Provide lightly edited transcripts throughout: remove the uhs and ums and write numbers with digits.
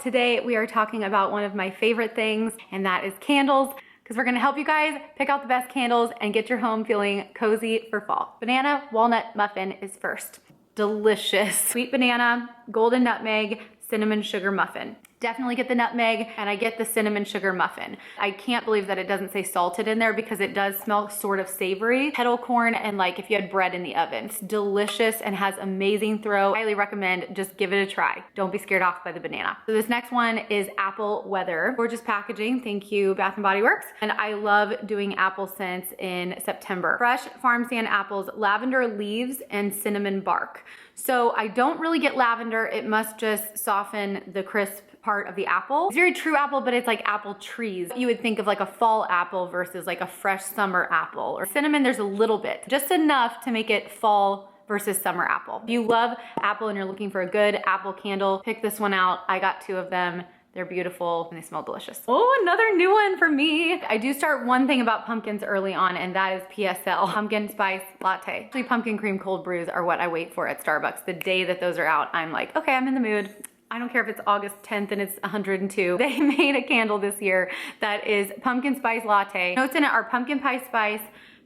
Today we are talking about one of my favorite things, and that is candles, because we're gonna help you guys pick out the best candles and get your home feeling cozy for fall. Banana walnut muffin is first. Delicious. Sweet banana, golden nutmeg, cinnamon sugar muffin. Definitely get the nutmeg, and I get the cinnamon sugar muffin. I can't believe that it doesn't say salted in there because it does smell sort of savory. Kettle corn and like if you had bread in the oven. It's delicious and has amazing throw. Highly recommend, just give it a try. Don't be scared off by the banana. So this next one is apple weather. Gorgeous packaging, thank you Bath & Body Works. And I love doing apple scents in September. Fresh farm stand apples, lavender leaves, and cinnamon bark. So I don't really get lavender. It must just soften the crisp part of the apple. It's very true apple, but it's like apple trees. You would think of like a fall apple versus like a fresh summer apple. Or cinnamon, there's a little bit, just enough to make it fall versus summer apple. If you love apple and you're looking for a good apple candle, pick this one out. I got 2 of them. They're beautiful and they smell delicious. Oh, another new one for me. I do start one thing about pumpkins early on, and that is PSL, pumpkin spice latte. Actually, pumpkin cream cold brews are what I wait for at Starbucks. The day that those are out, I'm like, okay, I'm in the mood. I don't care if it's August 10th and it's 102. They made a candle this year that is pumpkin spice latte. Notes in it are pumpkin pie spice,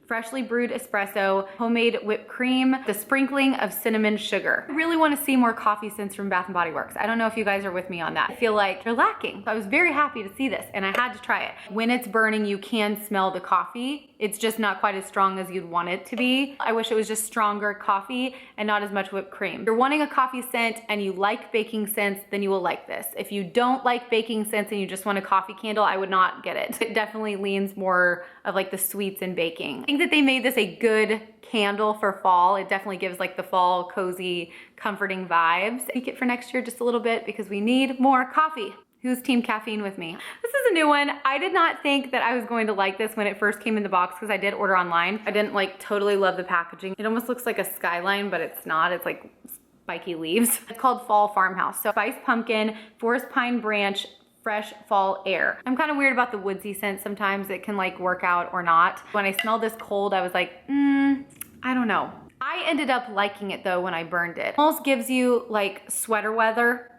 freshly brewed espresso, homemade whipped cream, the sprinkling of cinnamon sugar. I really want to see more coffee scents from Bath & Body Works. I don't know if you guys are with me on that. I feel like they're lacking. So I was very happy to see this and I had to try it. When it's burning, you can smell the coffee. It's just not quite as strong as you'd want it to be. I wish it was just stronger coffee and not as much whipped cream. If you're wanting a coffee scent and you like baking scents, then you will like this. If you don't like baking scents and you just want a coffee candle, I would not get it. It definitely leans more of like the sweets in baking. I think that they made this a good candle for fall. It definitely gives like the fall cozy, comforting vibes. Tweak it for next year just a little bit because we need more coffee. Who's team caffeine with me? This is a new one. I did not think that I was going to like this when it first came in the box because I did order online. I didn't like totally love the packaging. It almost looks like a skyline, but it's not. It's like spiky leaves. It's called Fall Farmhouse. So spiced pumpkin, forest pine branch, fresh fall air. I'm kind of weird about the woodsy scent sometimes. It can like work out or not. When I smelled this cold, I was like, I don't know. I ended up liking it though when I burned it. Almost gives you like sweater weather.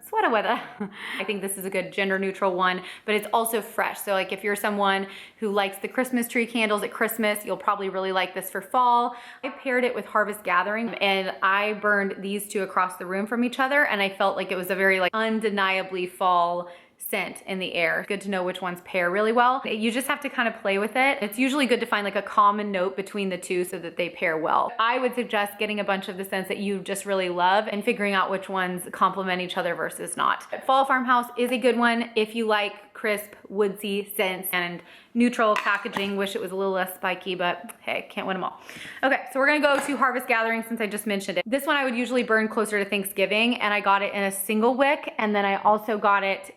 I think this is a good gender neutral one, but it's also fresh. So like if you're someone who likes the Christmas tree candles at Christmas, you'll probably really like this for fall. I paired it with Harvest Gathering and I burned these 2 across the room from each other, and I felt like it was a very like undeniably fall scent in the air. Good to know which ones pair really well. You just have to kind of play with it. It's usually good to find like a common note between the 2 so that they pair well. I would suggest getting a bunch of the scents that you just really love and figuring out which ones complement each other versus not. Fall Farmhouse is a good one if you like crisp, woodsy scents and neutral packaging. Wish it was a little less spiky, but hey, can't win them all. Okay, so we're gonna go to Harvest Gathering since I just mentioned it. This one I would usually burn closer to Thanksgiving, and I got it in a single wick, and then I also got it,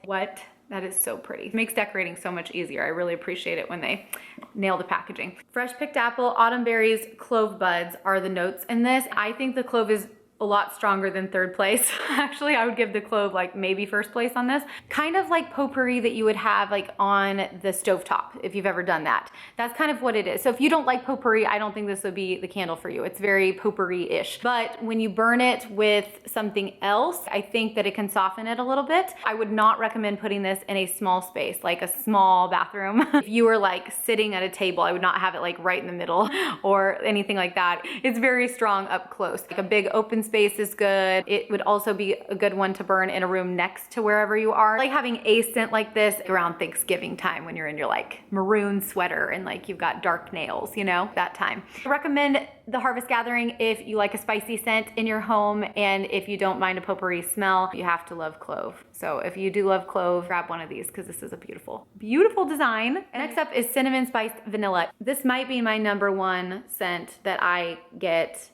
that is so pretty. It makes decorating so much easier. I really appreciate it when they nail the packaging. Fresh picked apple, autumn berries, clove buds are the notes in this. I think the clove is a lot stronger than 3rd place. Actually, I would give the clove like maybe 1st place on this. Kind of like potpourri that you would have like on the stovetop, if you've ever done that. That's kind of what it is. So if you don't like potpourri, I don't think this would be the candle for you. It's very potpourri-ish. But when you burn it with something else, I think that it can soften it a little bit. I would not recommend putting this in a small space, like a small bathroom. If you were like sitting at a table, I would not have it like right in the middle or anything like that. It's very strong up close. Like a big open space is good. It would also be a good one to burn in a room next to wherever you are. Like having a scent like this around Thanksgiving time when you're in your like maroon sweater and like you've got dark nails, you know, that time. I recommend the Harvest Gathering if you like a spicy scent in your home, and if you don't mind a potpourri smell. You have to love clove. So if you do love clove, grab one of these because this is a beautiful, beautiful design. Next up is cinnamon spiced vanilla. This might be my #1 scent that I get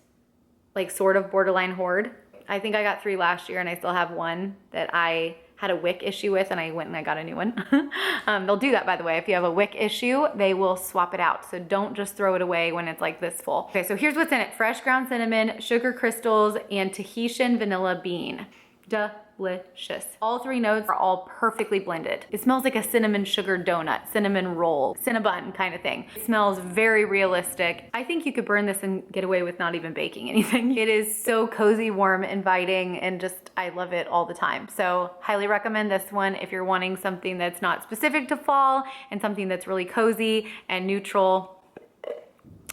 like sort of borderline hoard. I think I got 3 last year and I still have 1 that I had a wick issue with, and I went and I got a new one. They'll do that, by the way. If you have a wick issue, they will swap it out. So don't just throw it away when it's like this full. Okay, so here's what's in it. Fresh ground cinnamon, sugar crystals, and Tahitian vanilla bean. delicious. All three notes are all perfectly blended. It smells like a cinnamon sugar donut, cinnamon roll, cinnabon kind of thing. It smells very realistic. I think you could burn this and get away with not even baking anything. It is so cozy, warm, inviting, and just, I love it all the time. So highly recommend this one if you're wanting something that's not specific to fall and something that's really cozy and neutral.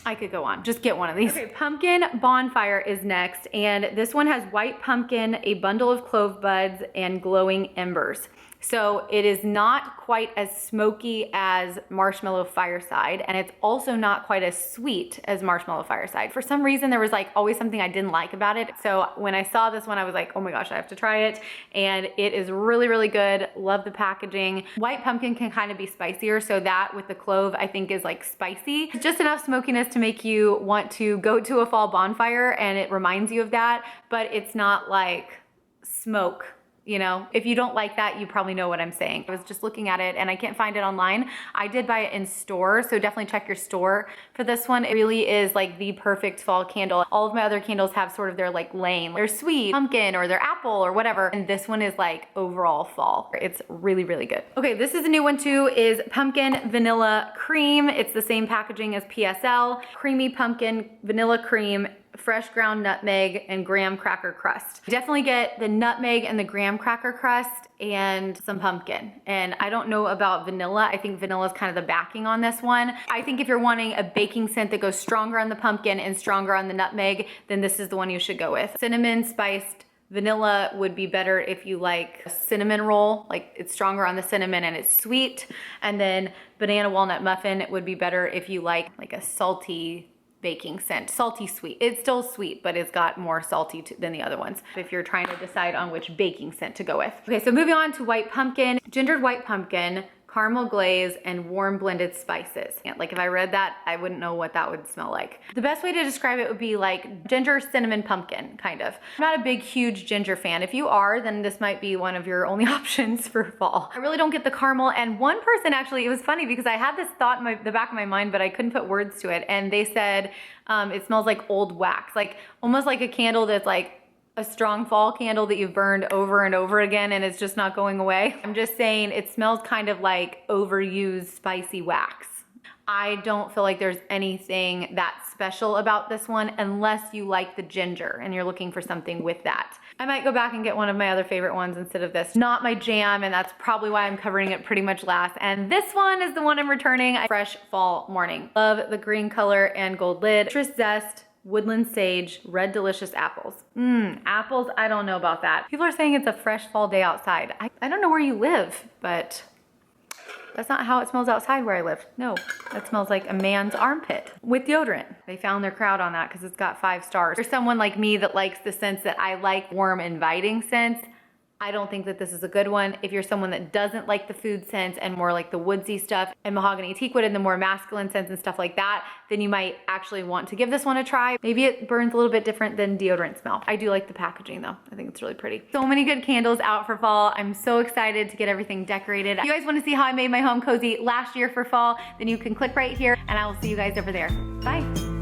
I could go on, just get one of these. Okay, pumpkin bonfire is next, and this one has white pumpkin, a bundle of clove buds, and glowing embers. So it is not quite as smoky as marshmallow fireside, and it's also not quite as sweet as marshmallow fireside. For some reason, there was like always something I didn't like about it. So when I saw this one, I was like, oh my gosh, I have to try it. And it is really, really good. Love the packaging. White pumpkin can kind of be spicier, so that with the clove, I think is like spicy. Just enough smokiness to make you want to go to a fall bonfire, and it reminds you of that, but it's not like smoke. You know, if you don't like that, you probably know what I'm saying. I was just looking at it and I can't find it online. I did buy it in store, so definitely check your store for this one. It really is like the perfect fall candle. All of my other candles have sort of their like lane. They're sweet, pumpkin, or they're apple or whatever. And this one is like overall fall. It's really, really good. Okay, this is a new one too, is pumpkin vanilla cream. It's the same packaging as PSL. Creamy pumpkin vanilla cream, fresh ground nutmeg, and graham cracker crust. Definitely get the nutmeg and the graham cracker crust and some pumpkin. And I don't know about vanilla. I think vanilla is kind of the backing on this one. I think if you're wanting a baking scent that goes stronger on the pumpkin and stronger on the nutmeg, then this is the one you should go with. Cinnamon spiced vanilla would be better if you like a cinnamon roll, like it's stronger on the cinnamon and it's sweet. And then banana walnut muffin would be better if you like a salty baking scent, salty sweet. It's still sweet, but it's got more salty than the other ones, if you're trying to decide on which baking scent to go with. Okay, so moving on to white pumpkin, gingered white pumpkin, caramel glaze, and warm blended spices. Like if I read that, I wouldn't know what that would smell like. The best way to describe it would be like ginger cinnamon pumpkin, kind of. I'm not a big, huge ginger fan. If you are, then this might be one of your only options for fall. I really don't get the caramel, and one person actually, it was funny because I had this thought in the back of my mind, but I couldn't put words to it, and they said it smells like old wax, like almost like a candle that's like a strong fall candle that you've burned over and over again and it's just not going away. I'm just saying it smells kind of like overused spicy wax. I don't feel like there's anything that special about this one unless you like the ginger and you're looking for something with that. I might go back and get one of my other favorite ones instead of this. Not my jam, and that's probably why I'm covering it pretty much last. And this one is the one I'm returning. Fresh fall morning. Love the green color and gold lid. Citrus zest, woodland sage, red delicious apples. Apples, I don't know about that. People are saying it's a fresh fall day outside. I don't know where you live, but that's not how it smells outside where I live. No, that smells like a man's armpit with deodorant. They found their crowd on that because it's got 5 stars. There's someone like me that likes the scents that I like, warm, inviting scents. I don't think that this is a good one. If you're someone that doesn't like the food scents and more like the woodsy stuff and mahogany teakwood and the more masculine scents and stuff like that, then you might actually want to give this one a try. Maybe it burns a little bit different than deodorant smell. I do like the packaging though. I think it's really pretty. So many good candles out for fall. I'm so excited to get everything decorated. If you guys want to see how I made my home cozy last year for fall, then you can click right here and I will see you guys over there. Bye.